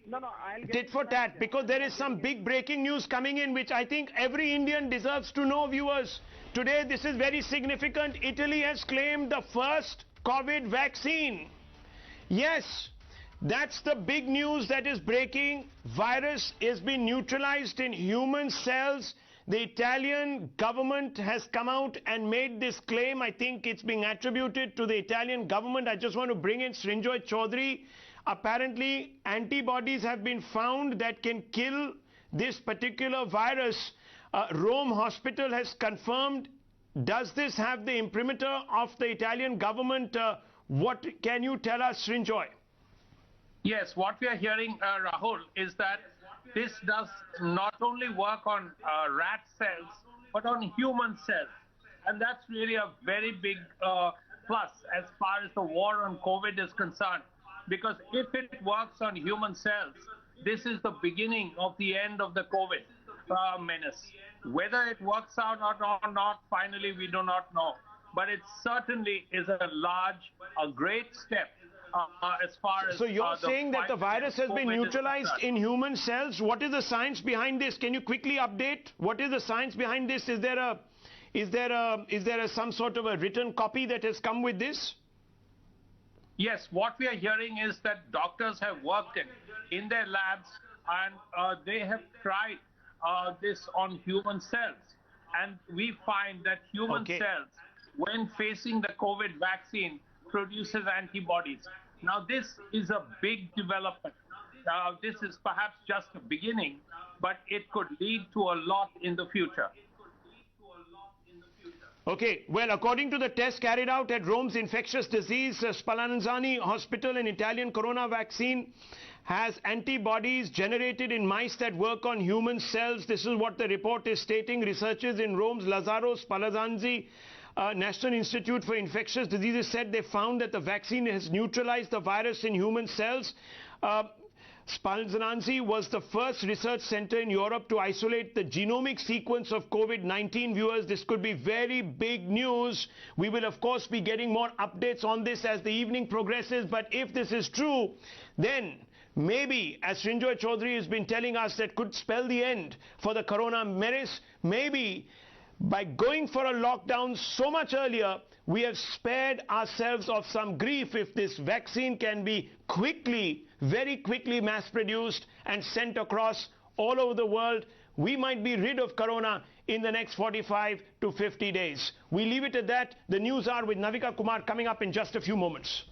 No, no, I'll get tit into for that. tat, because there is some big breaking news coming in which I think every Indian deserves to know, viewers. Today this is very significant. Italy has claimed the first COVID vaccine. Yes, that's the big news that is breaking. Virus has been neutralized in human cells. The Italian government has come out and made this claim. I think it's being attributed to the Italian government. I just want to bring in Srinjoy Chaudhary. Apparently, antibodies have been found that can kill this particular virus. Rome Hospital has confirmed. Does this have the imprimatur of the Italian government? What can you tell us, Srinjoy? Yes, what we are hearing, Rahul, is that this does not only work on rat cells, but on human cells. And that's really a very big plus as far as the war on COVID is concerned. Because if it works on human cells, this is the beginning of the end of the COVID menace. Whether it works out or not, finally, we do not know. But it certainly is a great step as far as. So you're saying that the virus has been neutralized in human cells. What is the science behind this? Can you quickly update? What is the science behind this? Is there some sort of a written copy that has come with this? Yes, what we are hearing is that doctors have worked in their labs and they have tried this on human cells. And we find that human cells, when facing the COVID vaccine, produces antibodies. Now, this is a big development. This is perhaps just the beginning, but it could lead to a lot in the future. Okay, well, according to the test carried out at Rome's infectious disease Spallanzani Hospital, an Italian corona vaccine has antibodies generated in mice that work on human cells. This is what the report is stating. Researchers in Rome's Lazzaro Spallanzani National Institute for Infectious Diseases said they found that the vaccine has neutralized the virus in human cells. Spallanzani was the first research center in Europe to isolate the genomic sequence of COVID-19. Viewers, this could be very big news. We will, of course, be getting more updates on this as the evening progresses. But if this is true, then maybe, as Srinjoy Chaudhary has been telling us, that could spell the end for the corona menace. Maybe by going for a lockdown so much earlier, we have spared ourselves of some grief. If this vaccine can be very quickly mass-produced and sent across all over the world, we might be rid of corona in the next 45 to 50 days. We leave it at that. The news are with Navika Kumar coming up in just a few moments.